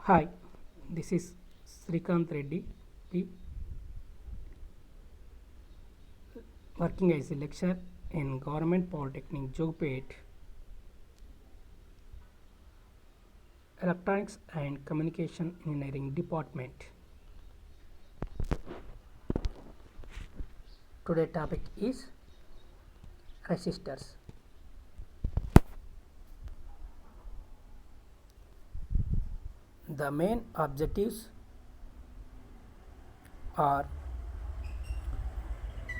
Hi, this is Srikanth Reddy, P, working as a lecturer in Government Polytechnic Jogpet, Electronics and Communication Engineering Department. Today topic is resistors. The main objectives are: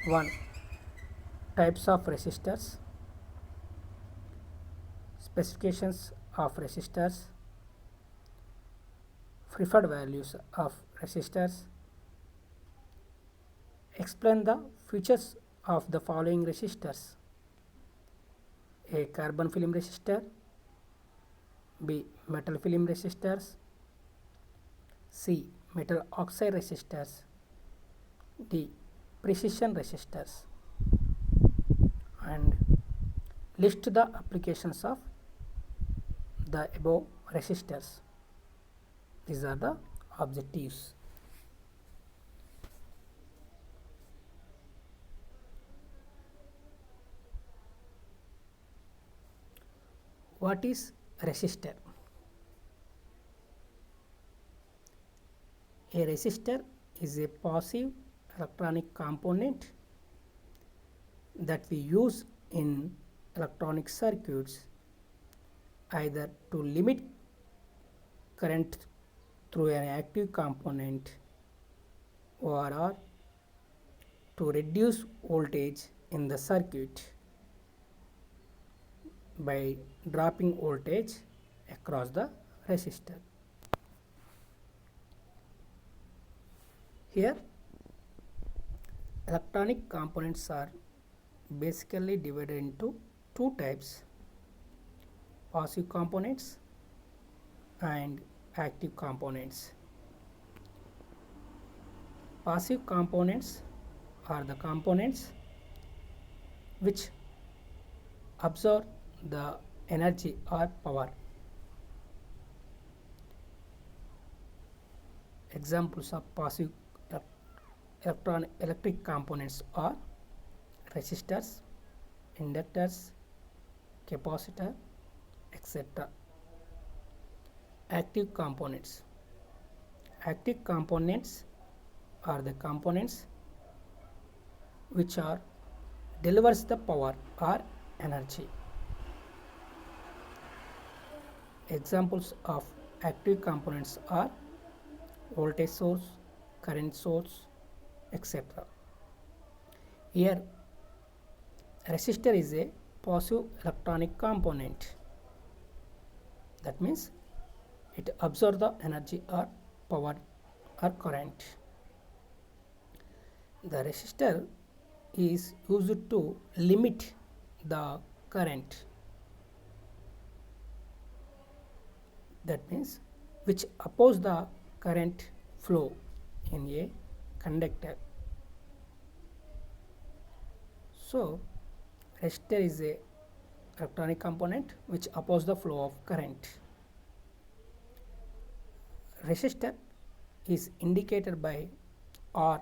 1. Types of resistors, specifications of resistors, preferred values of resistors, explain the features of the following resistors: A. Carbon film resistor, B. Metal film resistors, C. Metal oxide resistors, D. Precision resistors, and list the applications of the above resistors. These are the objectives. What is resistor? A resistor is a passive electronic component that we use in electronic circuits either to limit current through an active component or to reduce voltage in the circuit by dropping voltage across the resistor. Here, electronic components are basically divided into two types: passive components and active components. Passive components are the components which absorb the energy or power. Examples of passive electric components are resistors, inductors, capacitor, etc. Active components. Active components are the components which are delivers the power or energy. Examples of active components are voltage source, current source, etc. Here, resistor is a passive electronic component. That means it absorbs the energy or power or current. The resistor is used to limit the current. That means which oppose the current flow in a conductor. So, resistor is a electronic component which oppose the flow of current. Resistor is indicated by R,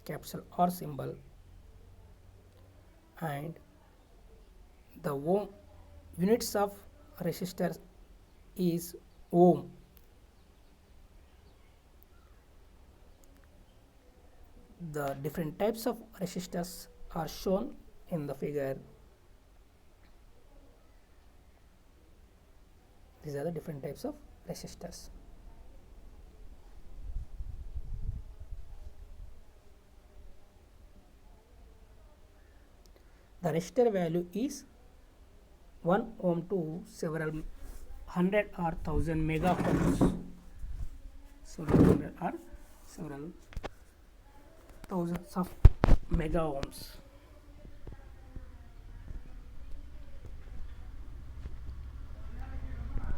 capital R symbol, and the ohm units of resistor is ohm. The different types of resistors are shown in the figure. These are the different types of resistors. The resistor value is 1 ohm to several hundred or thousand mega ohms. Several hundred or several thousands of mega ohms.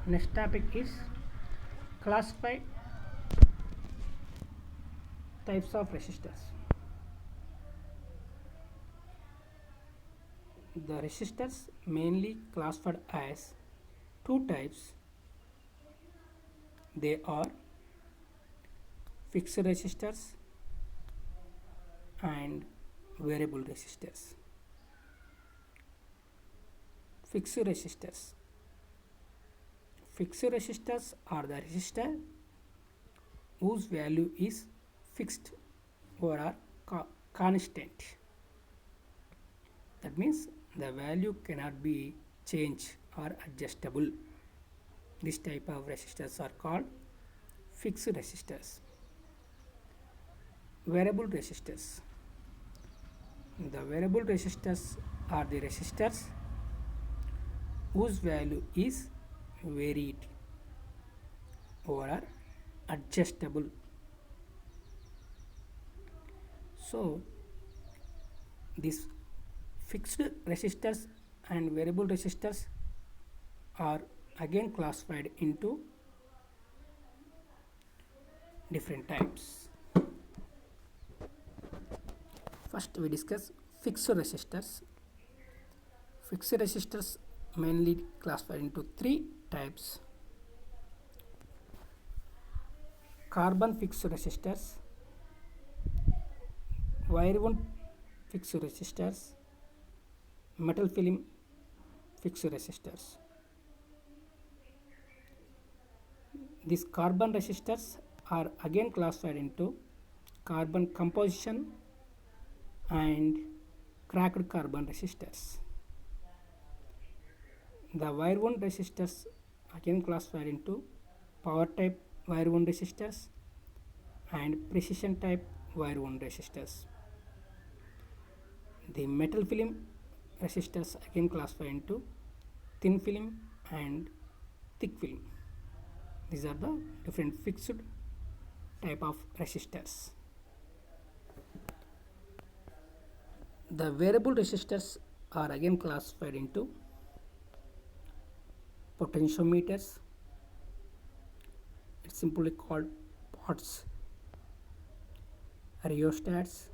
Next topic is classify types of resistors. The resistors mainly classified as two types: They are fixed resistors and variable resistors. Fixed resistors. Fixed resistors are the resistor whose value is fixed or are constant. That means the value cannot be changed or adjustable. This type of resistors are called fixed resistors. Variable resistors. The variable resistors are the resistors whose value is varied or are adjustable. So these fixed resistors and variable resistors are again classified into different types. First we discuss fixed resistors. Fixed resistors mainly classified into three types: carbon fixed resistors, wire wound fixed resistors, metal film fixed resistors. These carbon resistors are again classified into carbon composition and cracked carbon resistors. The wire wound resistors again classified into power type wire wound resistors and precision type wire wound resistors. The metal film resistors again classified into thin film and thick film. These are the different fixed type of resistors. The variable resistors are again classified into potentiometers. It's simply called pots, rheostats,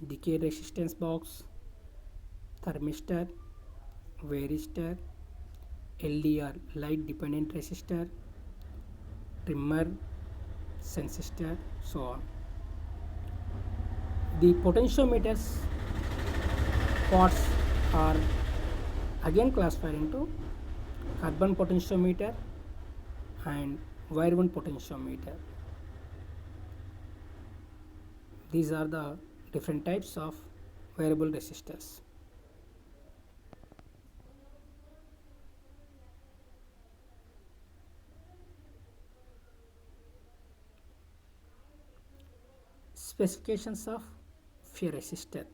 decay resistance box, thermistor, varistor, LDR light dependent resistor, trimmer, sensistor, so on. The potentiometers pots are again classified into carbon potentiometer and wire wound potentiometer. These are the different types of variable resistors. Specifications of a resistor.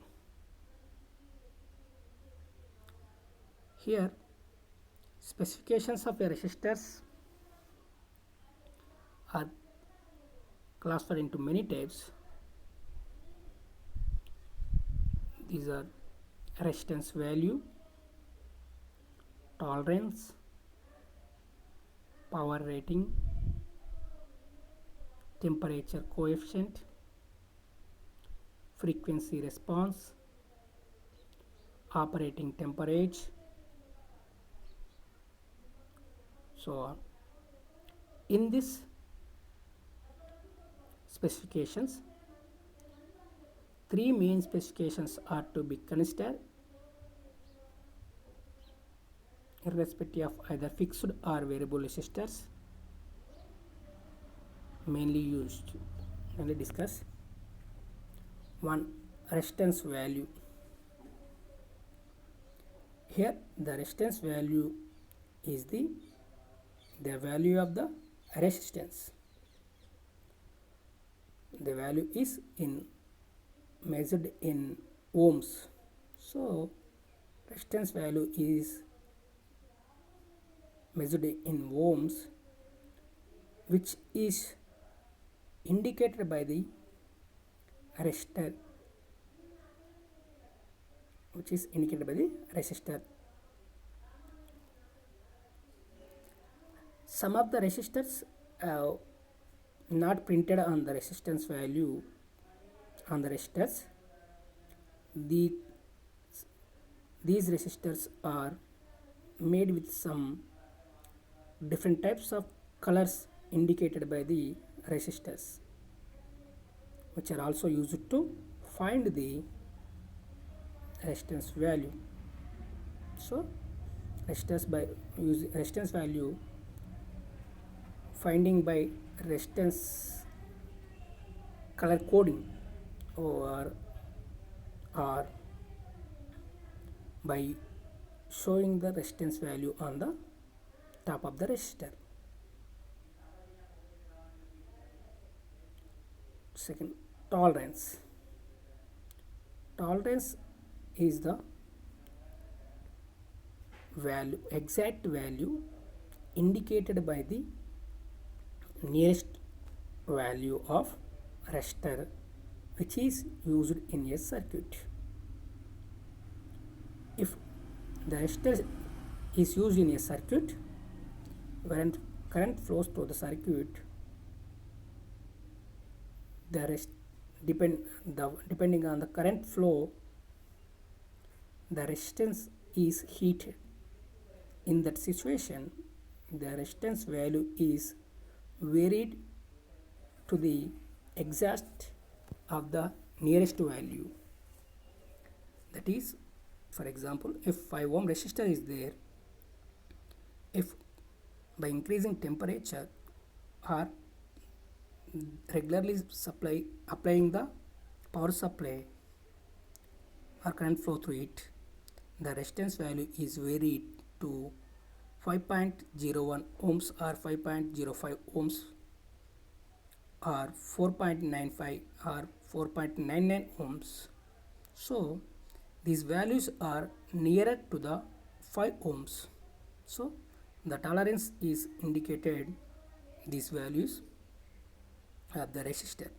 Here specifications of a resistors are classified into many types. These are resistance value, tolerance, power rating, temperature coefficient, frequency response, operating temperature, so on. In this specifications, three main specifications are to be considered irrespective of either fixed or variable resistors mainly used. Now let's discuss. 1. Resistance value. Here the resistance value is the value of the resistance. The value is measured in ohms. So resistance value is measured in ohms, which is indicated by the resistor, Some of the resistors not printed on the resistance value on the resistors. These resistors are made with some different types of colors indicated by the resistors, which are also used to find the resistance value. So resistance by using resistance value finding by resistance color coding, or by showing the resistance value on the top of the resistor. Second, tolerance. Tolerance is the exact value indicated by the nearest value of resistor which is used in a circuit. If the resistor is used in a circuit, when current flows through the circuit, depending on the current flow, the resistance is heated. In that situation, the resistance value is varied to the exact of the nearest value. That is, for example, if 5 ohm resistor is there, if by increasing temperature or regularly applying the power supply or current flow through it, the resistance value is varied to 5.01 ohms or 5.05 ohms or 4.95 or 4.99 ohms. So these values are nearer to the 5 ohms. So the tolerance is indicated these values of the resistor.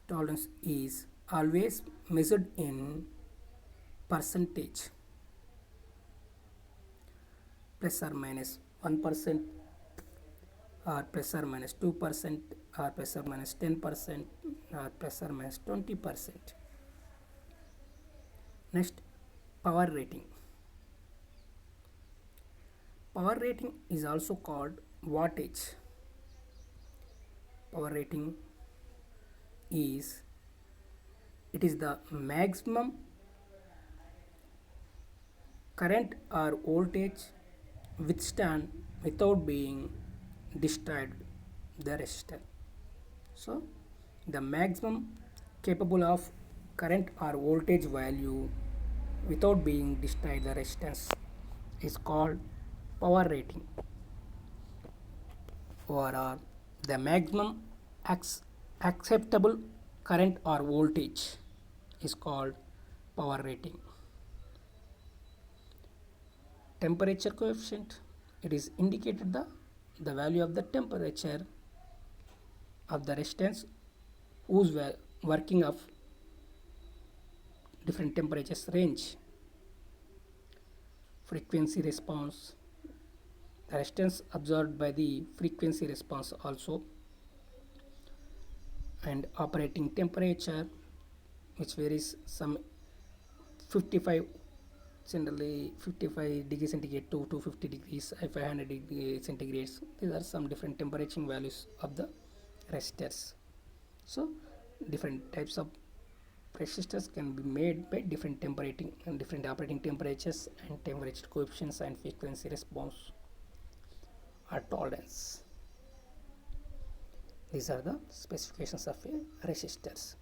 Tolerance is always measured in percentage, plus or minus 1% or plus or minus 2% or plus or minus 10% or plus or minus 20%. Next, power rating. Power rating is also called wattage. Power rating is the maximum current or voltage withstand without being destroyed the resistor. So the maximum capable of current or voltage value without being destroyed the resistance is called power rating, or the maximum acceptable current or voltage is called power rating. Temperature coefficient, it is indicated the value of the temperature of the resistance whose working of different temperatures range. Frequency response, the resistance absorbed by the frequency response also, and operating temperature, which varies some 55, generally 55 degrees centigrade to 250 degrees, 500 degrees centigrades. These are some different temperature values of the resistors. So different types of resistors can be made by different temperating and different operating temperatures and temperature coefficients and frequency response or tolerance. These are the specifications of a resistors.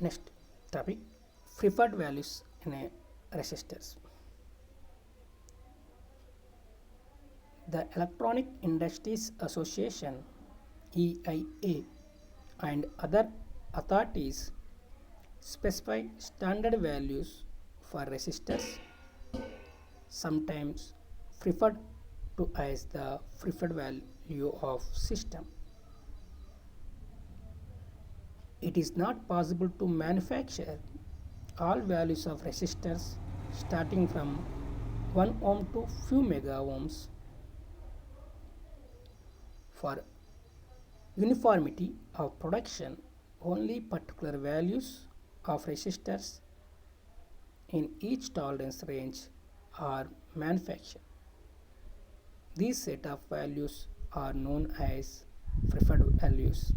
Next topic, preferred values in a resistors. The Electronic Industries Association (EIA) and other authorities specify standard values for resistors, sometimes referred to as the preferred value of system. It is not possible to manufacture all values of resistors starting from 1 ohm to few mega ohms For uniformity of production, only particular values of resistors in each tolerance range are manufactured. These set of values are known as preferred values.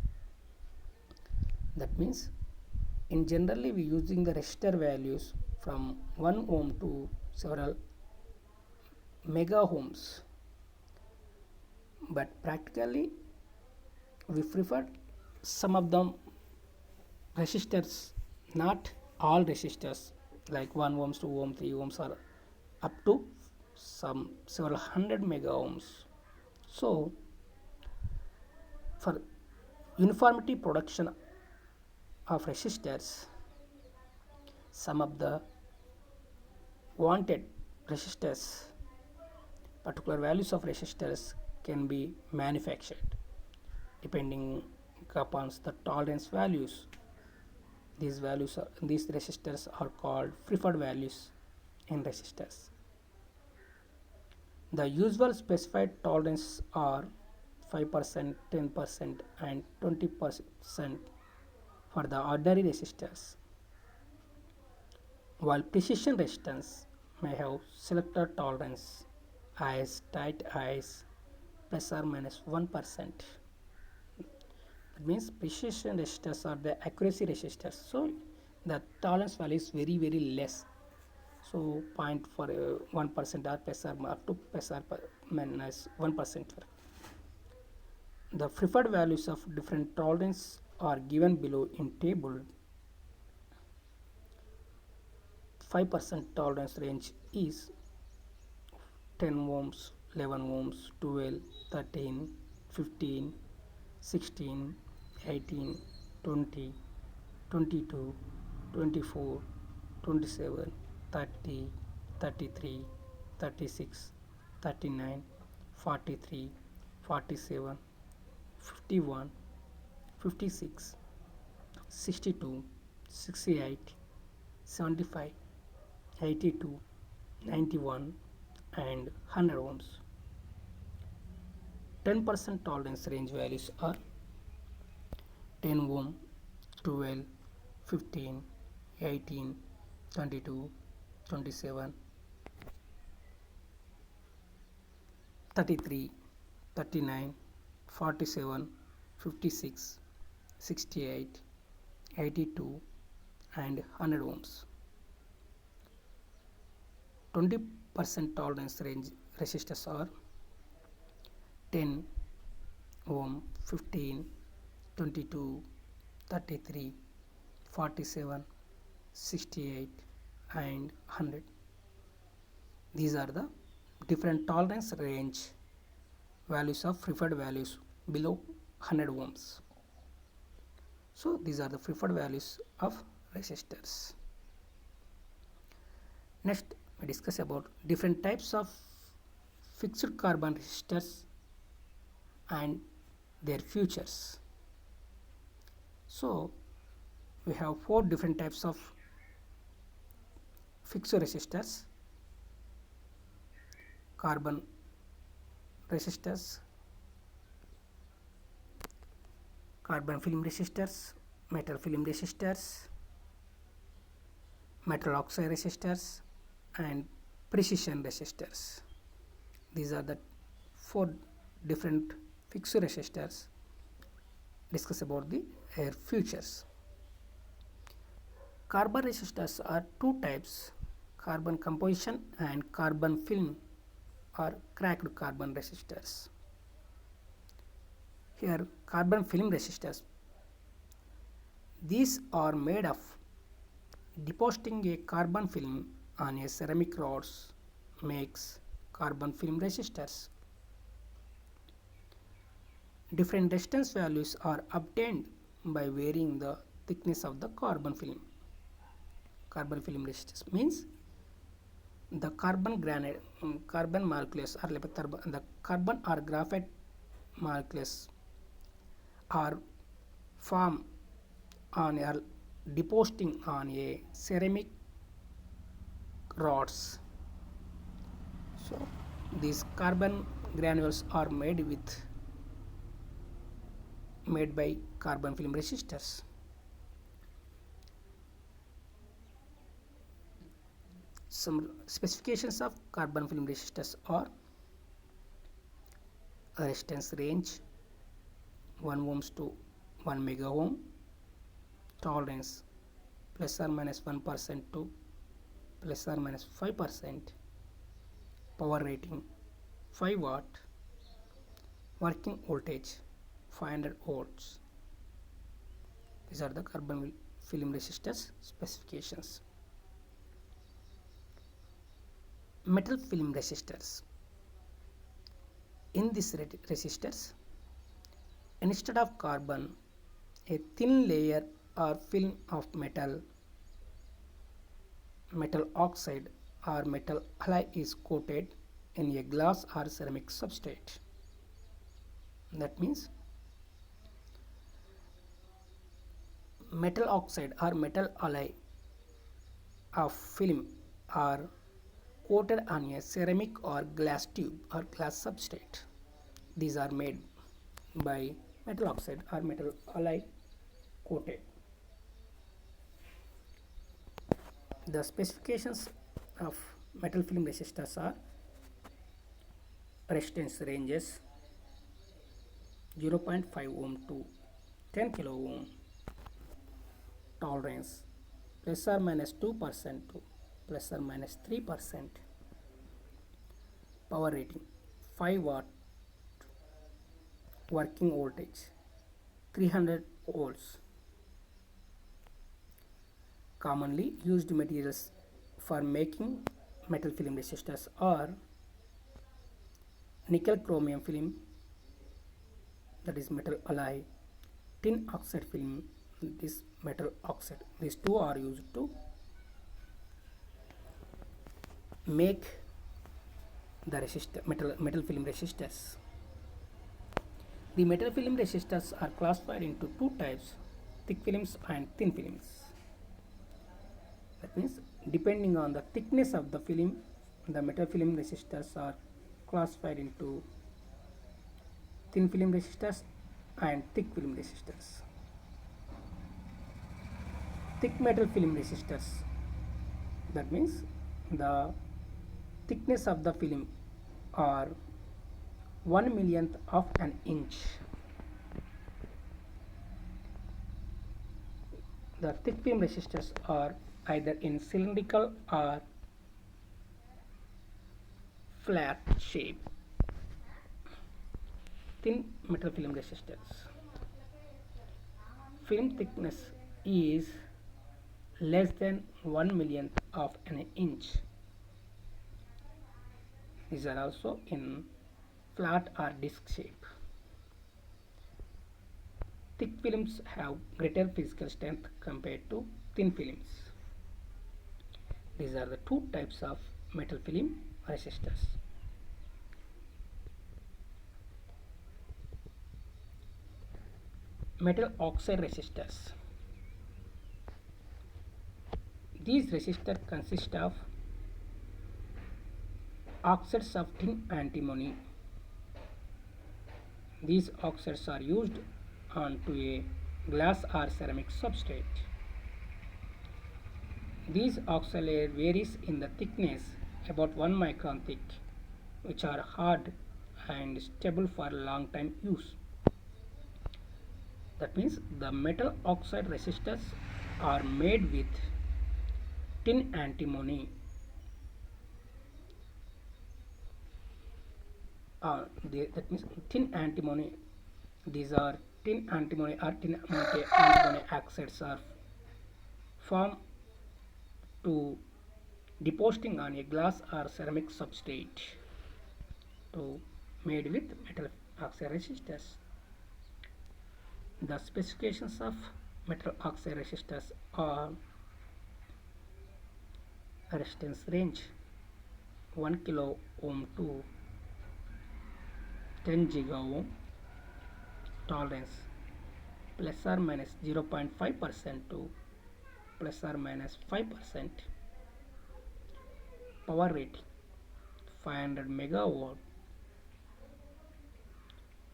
That means in generally we using the resistor values from 1 ohm to several mega ohms, but practically we prefer some of them resistors, not all resistors, like 1 ohms, 2 ohms, 3 ohms, or up to some several hundred mega ohms. So for uniformity production of resistors, some of the wanted resistors, particular values of resistors can be manufactured depending upon the tolerance values. These resistors are called preferred values in resistors. The usual specified tolerance are 5%, 10%, and 20% for the ordinary resistors, while precision resistance may have selected tolerance as tight as plus or minus 1%. That means precision resistors are the accuracy resistors, so the tolerance value is very less. So point for 1% or plus or up to plus or minus 1%. The preferred values of different tolerance are given below in table. 5% tolerance range is 10 ohms, 11 ohms, 12, 13, 15, 16, 18, 20, 22, 24, 27, 30, 33, 36, 39, 43, 47, 51, 56, 62, 68, 75, 82, 91, and 100 ohms. 10% tolerance range values are 10 ohm, 12, 15, 18, 22, 27, 33, 39, 47, 56, 68, 82, and 100 ohms. 20% tolerance range resistors are 10 ohm, 15, 22, 33, 47, 68, and 100. These are the different tolerance range values of preferred values below 100 ohms. So these are the preferred values of resistors. Next we discuss about different types of fixed carbon resistors and their features. So we have 4 different types of fixed resistors: carbon resistors, carbon film resistors, metal film resistors, metal oxide resistors, and precision resistors. These are the 4 different fixed resistors. Discuss about their features. Carbon resistors are 2 types: carbon composition and carbon film or cracked carbon resistors. Here carbon film resistors, these are made of depositing a carbon film on a ceramic rods makes carbon film resistors. Different resistance values are obtained by varying the thickness of the carbon film. Carbon film resistors means the carbon molecules or the carbon or graphite molecules are formed on a depositing on a ceramic rods. So these carbon granules are made with made by carbon film resistors. Some specifications of carbon film resistors are resistance range 1 ohms to 1 mega ohm, tolerance plus or minus 1% to plus or minus 5%, power rating 5 watt, working voltage 500 volts. These are the carbon film resistors specifications. Metal film resistors. In these resistors, instead of carbon, a thin layer or film of metal oxide or metal alloy is coated in a glass or ceramic substrate. That means metal oxide or metal alloy of film are coated on a ceramic or glass tube or glass substrate. These are made by metal oxide or metal alloy coated. The specifications of metal film resistors are resistance ranges 0.5 ohm to 10 kilo ohm, tolerance plus or minus 2% to plus or minus 3%, power rating 5 watt, working voltage 300 volts. Commonly used materials for making metal film resistors are nickel chromium film, that is metal alloy, tin oxide film, this metal oxide. These two are used to make the metal film resistors. The metal film resistors are classified into two types, thick films and thin films. That means depending on the thickness of the film, the metal film resistors are classified into thin film resistors and thick film resistors. Thick metal film resistors, that means the thickness of the film are 1/1,000,000th of an inch. The thick film resistors are either in cylindrical or flat shape. Thin metal film resistors, film thickness is less than 1/1,000,000th of an inch. These are also in flat or disc shape. Thick films have greater physical strength compared to thin films. These are the two types of metal film resistors. Metal oxide resistors. These resistors consist of oxides of tin antimony. These oxides are used onto a glass or ceramic substrate. These oxide layer varies in the thickness about 1 micron thick, which are hard and stable for long time use. That means the metal oxide resistors are made with tin antimony. That means tin antimony. These are tin antimony or tin antimony oxides are formed to depositing on a glass or ceramic substrate to made with metal oxide resistors. The specifications of metal oxide resistors are resistance range 1 kilo ohm to 10 giga ohm, tolerance plus or minus 0.5% to plus or minus 5%, power rating 500 megawatt,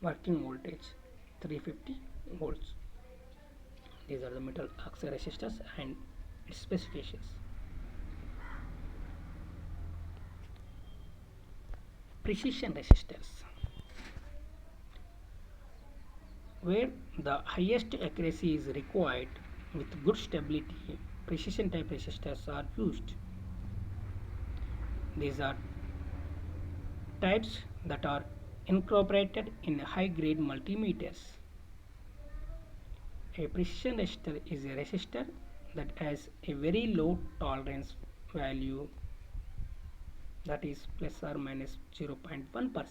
working voltage 350 volts. These are the metal oxide resistors and its specifications. Precision resistors, where the highest accuracy is required with good stability, precision type resistors are used. These are types that are incorporated in high grade multimeters. A precision resistor is a resistor that has a very low tolerance value, that is plus or minus 0.1%.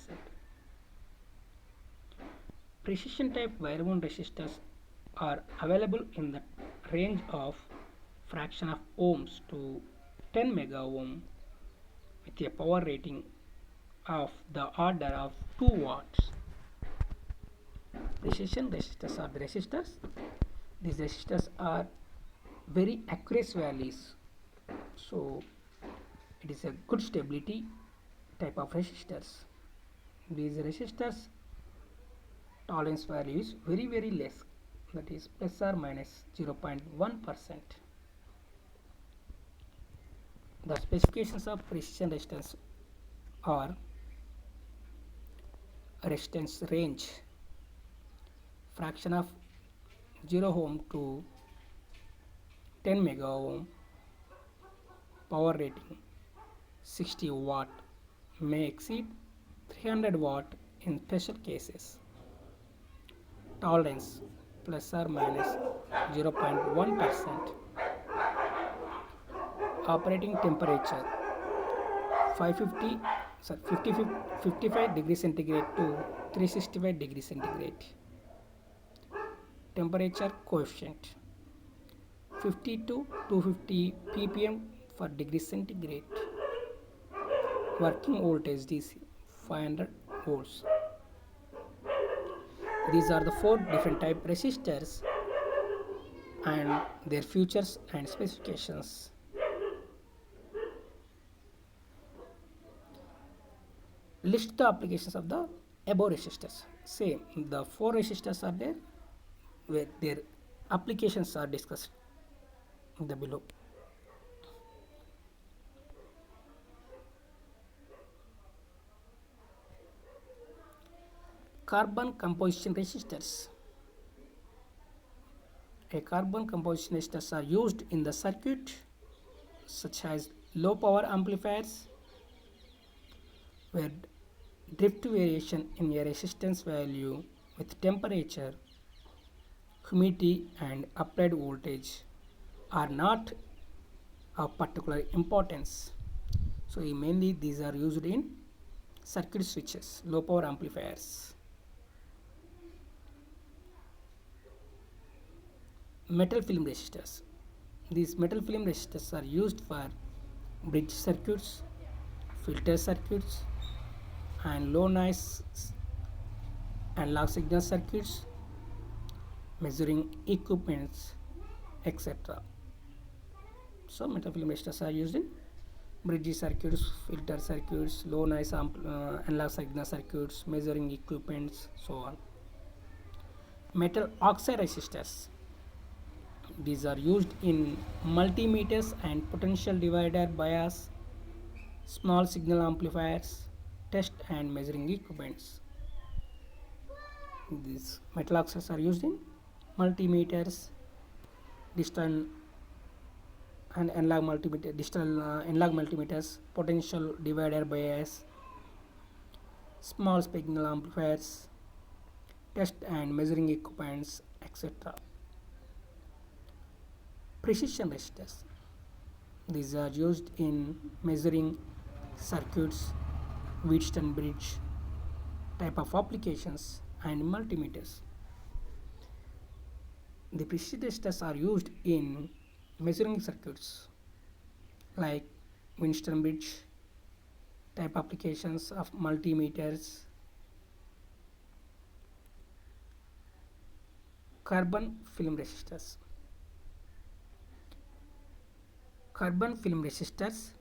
Precision type wire wound resistors are available in the range of fraction of ohms to 10 mega ohm with a power rating of the order of 2 watts. Precision resistors are the resistors. These resistors are very accurate values, so it is a good stability type of resistors. These resistors tolerance value is very less, that is plus or minus 0.1%. The specifications of precision resistance are resistance range, fraction of 0 ohm to 10 mega ohm, power rating 60 watt, may exceed 300 watt in special cases. Tolerance plus or minus 0.1%. Operating temperature 55 degrees centigrade to 365 degrees centigrade. Temperature coefficient 50 to 250 ppm for degree centigrade. Working voltage DC 500 volts. These are the 4 different type resistors and their features and specifications. List the applications of the above resistors. Same, the 4 resistors are there where their applications are discussed in the below. Carbon composition resistors. A carbon composition resistors are used in the circuit such as low power amplifiers, where drift variation in a resistance value with temperature, humidity and applied voltage are not of particular importance. So mainly these are used in circuit switches, low power amplifiers. Metal film resistors. These metal film resistors are used for bridge circuits, filter circuits and low noise and low signal circuits, measuring equipments, etc. So metal film resistors are used in bridge circuits, filter circuits, low noise analog signal circuits, measuring equipments, so on. Metal oxide resistors. These are used in multimeters and potential divider bias, small signal amplifiers, test and measuring equipments. These metal oxides are used in multimeters, digital and analog multimeter, analog multimeters, potential divider bias, small signal amplifiers, test and measuring equipments, etc. Precision resistors. These are used in measuring circuits, Wheatstone bridge type of applications and multimeters. The precision resistors are used in measuring circuits like Wheatstone bridge type applications of multimeters. Carbon film resistors. Carbon film resistors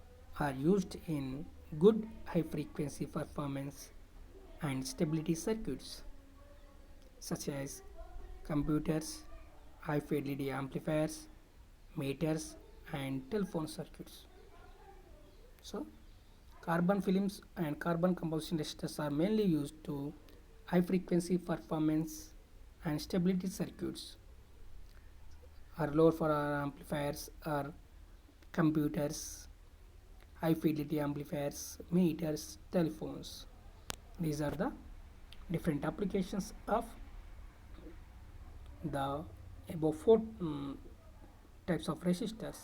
are used in good high frequency performance and stability circuits such as computers, high fidelity amplifiers, meters, and telephone circuits. So, carbon films and carbon composition resistors are mainly used to high frequency performance and stability circuits, are low for our amplifiers or computers, high fidelity amplifiers, meters, telephones. These are the different applications of the above four types of resistors: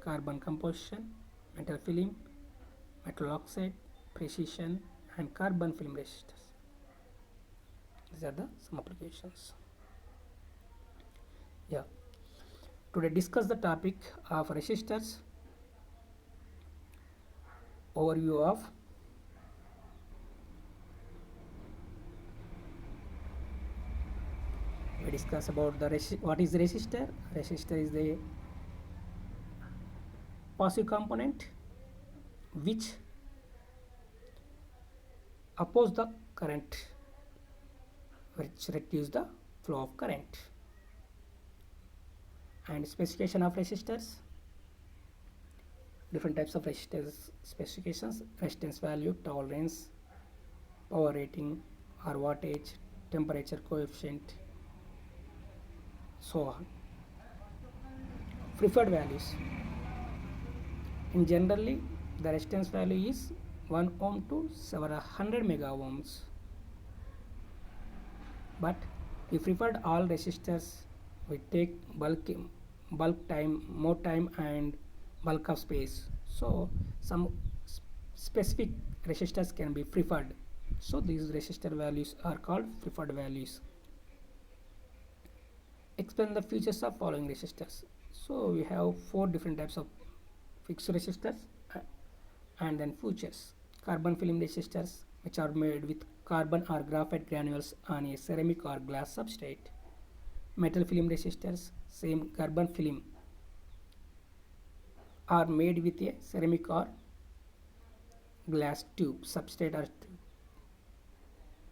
carbon composition, metal film, metal oxide, precision, and carbon film resistors. These are the some applications. Yeah. Today discuss the topic of resistors, overview of we discuss about the what is resistor. Resistor is the passive component which oppose the current, which reduce the flow of current. And specification of resistors: different types of resistors specifications: resistance value, tolerance, power rating or wattage, temperature coefficient, so on. Preferred values: in generally the resistance value is 1 ohm to several hundred mega ohms, but we preferred all resistors. We take bulk time, more time and bulk of space, so some specific resistors can be preferred, so these resistor values are called preferred values. Explain the features of following resistors. So we have four different types of fixed resistors and then features: carbon film resistors, which are made with carbon or graphite granules on a ceramic or glass substrate. Metal film resistors, same carbon film are made with a ceramic or glass tube substrate or tube.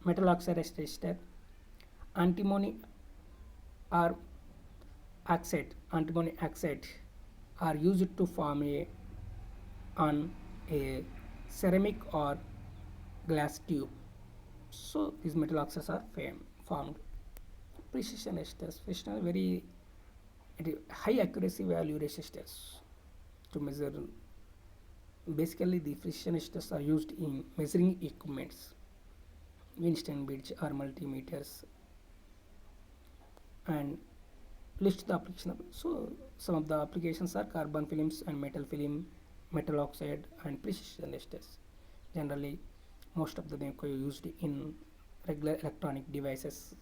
Metal oxide resistor, antimony or antimony oxide are used to form on a ceramic or glass tube, so these metal oxides are formed. Precision resistors, very high accuracy value resistors to measure. Basically the precision resistors are used in measuring equipments, Winston bridge or multimeters, and list the application. So some of the applications are carbon films and metal film, metal oxide, and precision resistors. Generally most of them are used in regular electronic devices,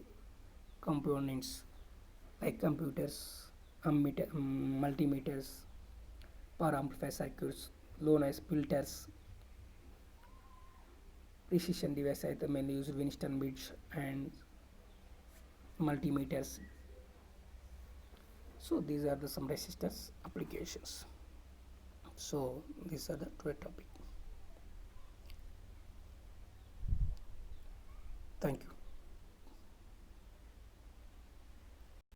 components like computers, multimeters, power amplifier circuits, low noise filters. Precision device అయితే mainly used Winston bridge and multimeters. So these are the some resistors applications. So these are the today topic. Thank you.